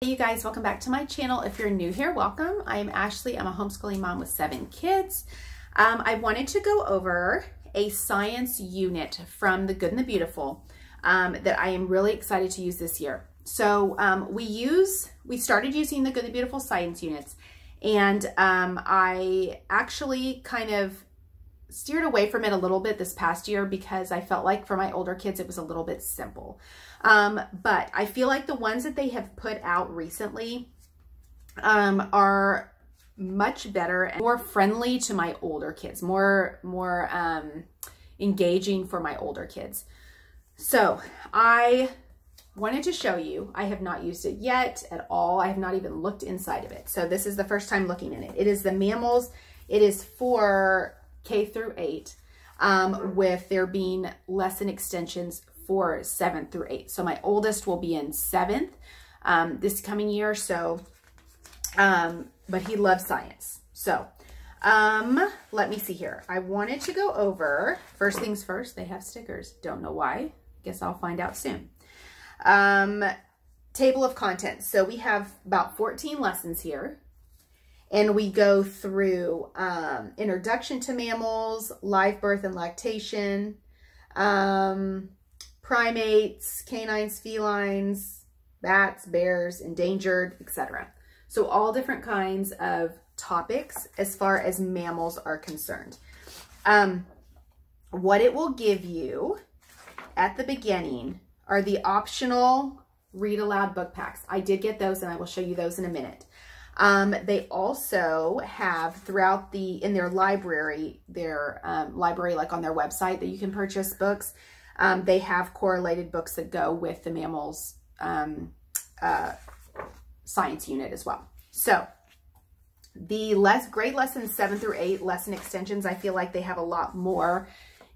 Hey you guys, welcome back to my channel. If you're new here, welcome. I'm Ashley. I'm a homeschooling mom with 7 kids. I wanted to go over a science unit from The Good and the Beautiful that I am really excited to use this year. So we started using the Good and the Beautiful science units, and I actually kind of steered away from it a little bit this past year because I felt like for my older kids it was a little bit simple. But I feel like the ones that they have put out recently are much better and more friendly to my older kids, more engaging for my older kids. So I wanted to show you, I have not used it yet at all. I have not even looked inside of it. So this is the first time looking in it. It is the Mammals. It is for K through 8, with there being lesson extensions for 7th through 8. So my oldest will be in 7th this coming year. So, but he loves science. So, let me see here. I wanted to go over, first things first, they have stickers. Don't know why. Guess I'll find out soon. Table of contents. So we have about 14 lessons here. And we go through introduction to mammals, live birth and lactation, primates, canines, felines, bats, bears, endangered, etc. So all different kinds of topics as far as mammals are concerned. What it will give you at the beginning are the optional read aloud book packs. I did get those and I will show you those in a minute. They also have throughout in their library like on their website that you can purchase books. They have correlated books that go with the Mammals Science Unit as well. So the grade lessons 7 through 8 lesson extensions, I feel like they have a lot more.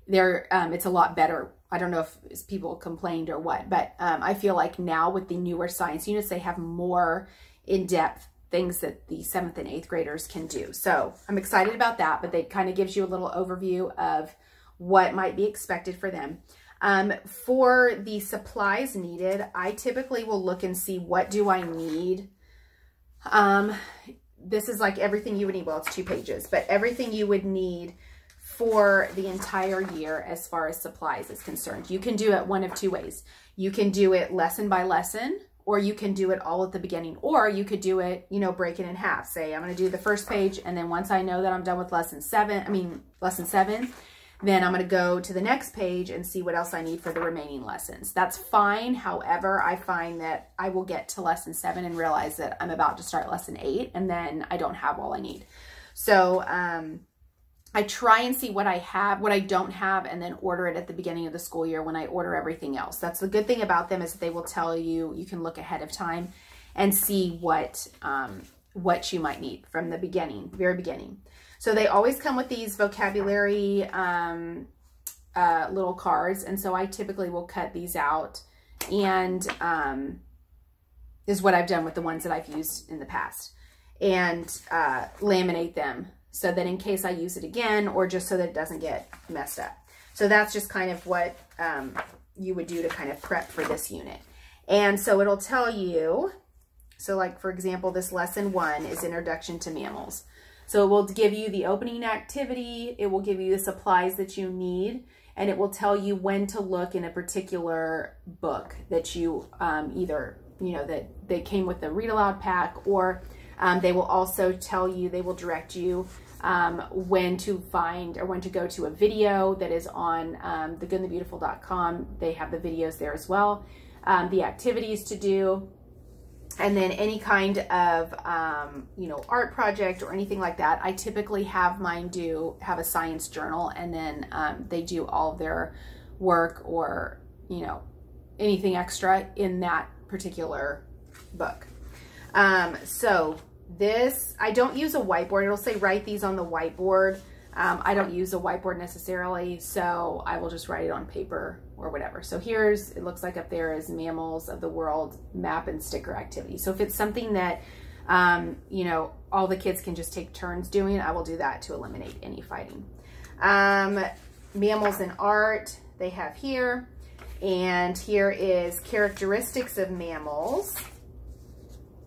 It's a lot better. I don't know if people complained or what, but I feel like now with the newer science units, they have more in-depth things that the 7th and 8th graders can do. So I'm excited about that, but it kind of gives you a little overview of what might be expected for them. For the supplies needed, I typically will look and see what do I need. This is like everything you would need. Well, it's 2 pages, but everything you would need for the entire year as far as supplies is concerned. You can do it one of 2 ways. You can do it lesson by lesson, or you can do it all at the beginning, or you could do it, break it in half. Say, I'm going to do the first page, and then once I know that I'm done with lesson 7, then I'm going to go to the next page and see what else I need for the remaining lessons. That's fine. However, I find that I will get to lesson 7 and realize that I'm about to start lesson 8, and then I don't have all I need. So, I try and see what I have, what I don't have, and then order it at the beginning of the school year when I order everything else. That's the good thing about them, is that they will tell you, you can look ahead of time and see what you might need from the very beginning. So they always come with these vocabulary little cards, and so I typically will cut these out, and is what I've done with the ones that I've used in the past, and laminate them, so that in case I use it again, or just so that it doesn't get messed up. So that's just kind of what you would do to kind of prep for this unit. And so it'll tell you, so like for example, this lesson 1 is Introduction to Mammals. So it will give you the opening activity, it will give you the supplies that you need, and it will tell you when to look in a particular book that you either, that they came with the read aloud pack, or they will also tell you, they will direct you when to find or when to go to a video that is on thegoodandthebeautiful.com. They have the videos there as well, the activities to do, and then any kind of, art project or anything like that. I typically have mine have a science journal, and then they do all of their work or, anything extra in that particular book. So this, I don't use a whiteboard. It'll say write these on the whiteboard. I don't use a whiteboard necessarily, so I will just write it on paper or whatever. So it looks like up there is Mammals of the World map and sticker activity. So if it's something that, all the kids can just take turns doing, I will do that to eliminate any fighting. Mammals in art, they have here. And here is characteristics of mammals.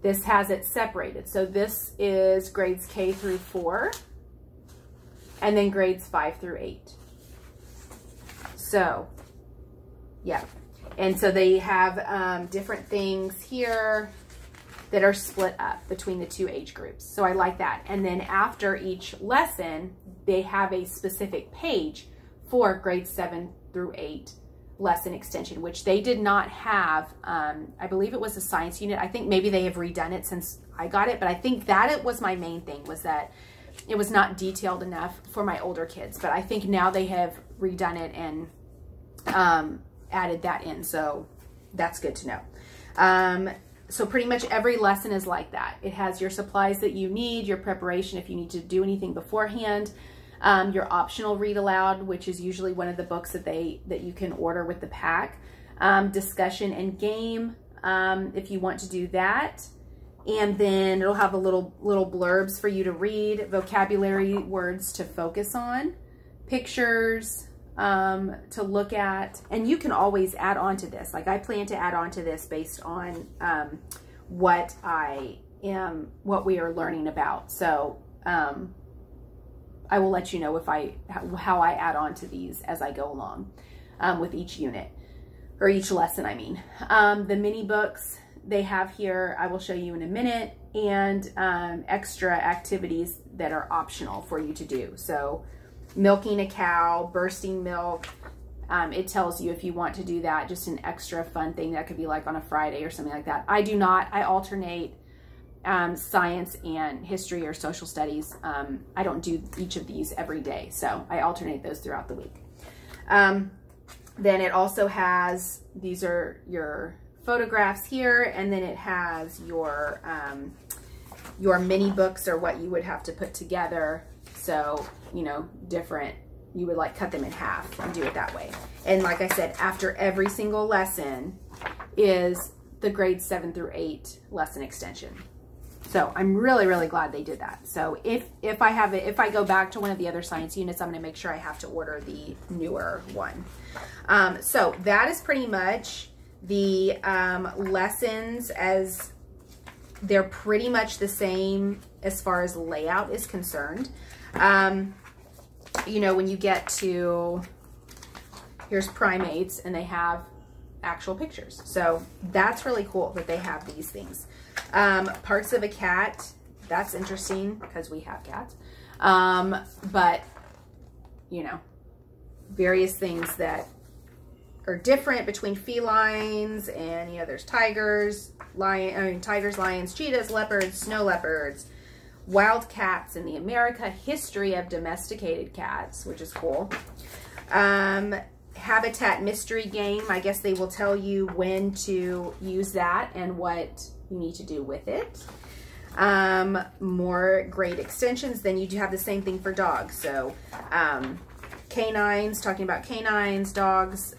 this has it separated. So this is grades K through 4, and then grades 5 through 8. So, yeah. And so they have different things here that are split up between the 2 age groups. So I like that. And then after each lesson, they have a specific page for grades 7 through 8 lesson extension, which they did not have. I believe it was a science unit. I think maybe they have redone it since I got it, but I think that it was my main thing, was that it was not detailed enough for my older kids. But I think now they have redone it and added that in. So that's good to know. So pretty much every lesson is like that. It has your supplies that you need, your preparation if you need to do anything beforehand, your optional read aloud, which is usually one of the books that you can order with the pack, discussion and game if you want to do that, and then it'll have a little blurbs for you to read, vocabulary words to focus on, pictures to look at, and you can always add on to this. Like I plan to add on to this based on what we are learning about. So I will let you know how I add on to these as I go along with each unit, or each lesson, I mean. The mini books they have here, I will show you in a minute, and extra activities that are optional for you to do. So milking a cow, bursting milk, it tells you if you want to do that, just an extra fun thing that could be like on a Friday or something like that. I do not. I alternate science and history or social studies. I don't do each of these every day, so I alternate those throughout the week. Then it also has, these are your photographs here, and then it has your mini books, or what you would have to put together. So, you know, different, you would like cut them in half and do it that way. And like I said, after every single lesson is the grades 7 through 8 lesson extension. So I'm really, really glad they did that. So if I go back to one of the other science units, I'm going to make sure I have to order the newer one. So that is pretty much the lessons, as they're pretty much the same as far as layout is concerned. You know, when you get to, here's primates, and they have actual pictures. So that's really cool that they have these things. Parts of a cat, that's interesting because we have cats. But, you know, various things that are different between felines, and, you know, there's tigers, lions, cheetahs, leopards, snow leopards, wild cats in the America history of domesticated cats, which is cool. Habitat mystery game. I guess they will tell you when to use that and what you need to do with it. More grade extensions. Then you do have the same thing for dogs. So canines, talking about canines, dogs,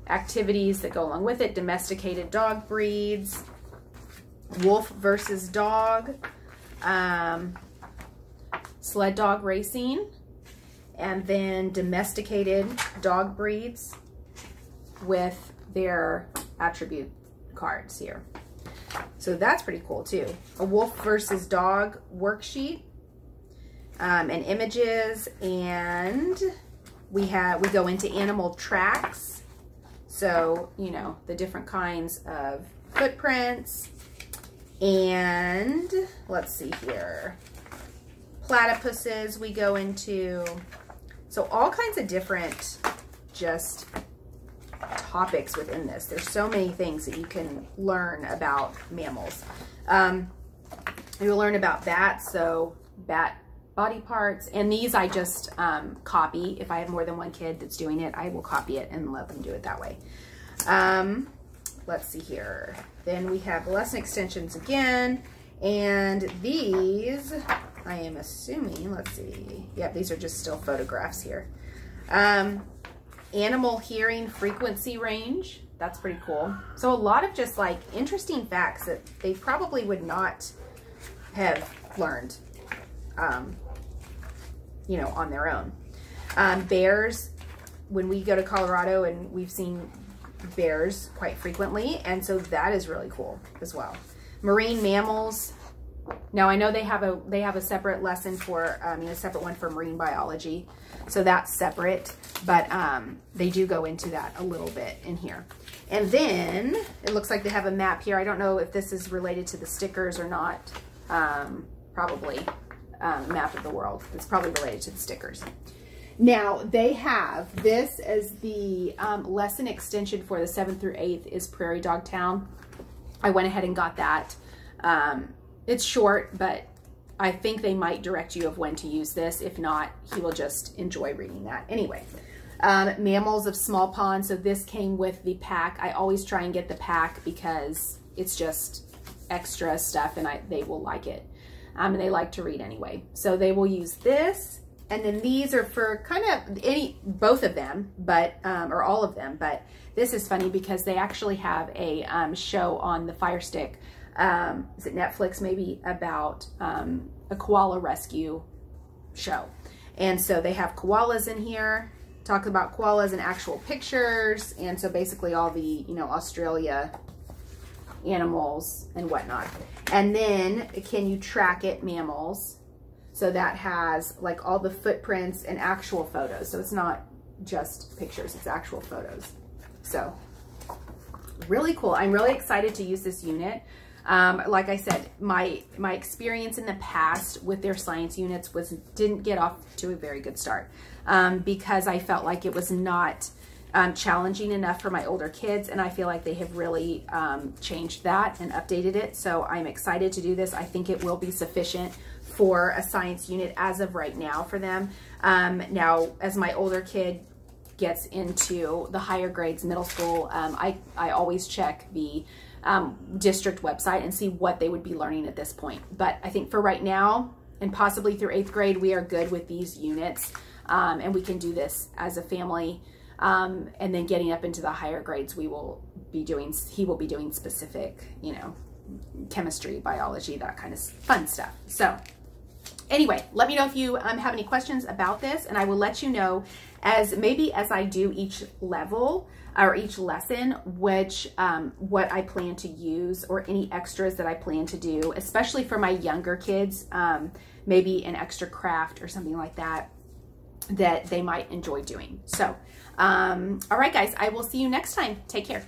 activities that go along with it, domesticated dog breeds, wolf versus dog, sled dog racing, and then domesticated dog breeds with their attribute cards here. So that's pretty cool too. A wolf versus dog worksheet, and images, and we go into animal tracks. So, you know, the different kinds of footprints, and let's see here, platypuses we go into. So all kinds of different just topics within this. There's so many things that you can learn about mammals. You'll learn about bats, so bat body parts, and these I just copy. If I have more than one kid that's doing it, I will copy it and let them do it that way. Let's see here. Then we have lesson extensions again, and these, I am assuming, let's see. Yep, these are just still photographs here. Animal hearing frequency range. That's pretty cool. So a lot of just like interesting facts that they probably would not have learned, you know, on their own. Bears, when we go to Colorado and we've seen bears quite frequently, and so that is really cool as well. Marine mammals. Now I know they have a separate lesson for, a separate one for marine biology, so that's separate, but they do go into that a little bit in here. And then it looks like they have a map here. I don't know if this is related to the stickers or not. Probably map of the world. It's probably related to the stickers. Now they have this as the lesson extension for the 7th through 8th is Prairie Dog Town. I went ahead and got that. It's short, but I think they might direct you of when to use this. If not, he will just enjoy reading that. Anyway, Mammals of Small Pond. So this came with the pack. I always try and get the pack because it's just extra stuff, and they will like it. And they like to read anyway. So they will use this. And then these are for kind of both of them, but, or all of them. But this is funny because they actually have a show on the Fire Stick. Is it Netflix maybe, about a koala rescue show. And so they have koalas in here, talk about koalas and actual pictures. And so basically all the, Australia animals and whatnot. And then Can You Track It Mammals. So that has like all the footprints and actual photos. So it's not just pictures, it's actual photos. So really cool. I'm really excited to use this unit. Like I said, my experience in the past with their science units didn't get off to a very good start because I felt like it was not challenging enough for my older kids, and I feel like they have really changed that and updated it. So I'm excited to do this. I think it will be sufficient for a science unit as of right now for them. Now, as my older kid gets into the higher grades, middle school, I always check the district website and see what they would be learning at this point. But I think for right now, and possibly through 8th grade, we are good with these units, and we can do this as a family. And then getting up into the higher grades, he will be doing specific, chemistry, biology, that kind of fun stuff. So anyway, let me know if you have any questions about this, and I will let you know as I do each level or each lesson, what I plan to use or any extras that I plan to do, especially for my younger kids, maybe an extra craft or something like that they might enjoy doing. So, all right, guys, I will see you next time. Take care.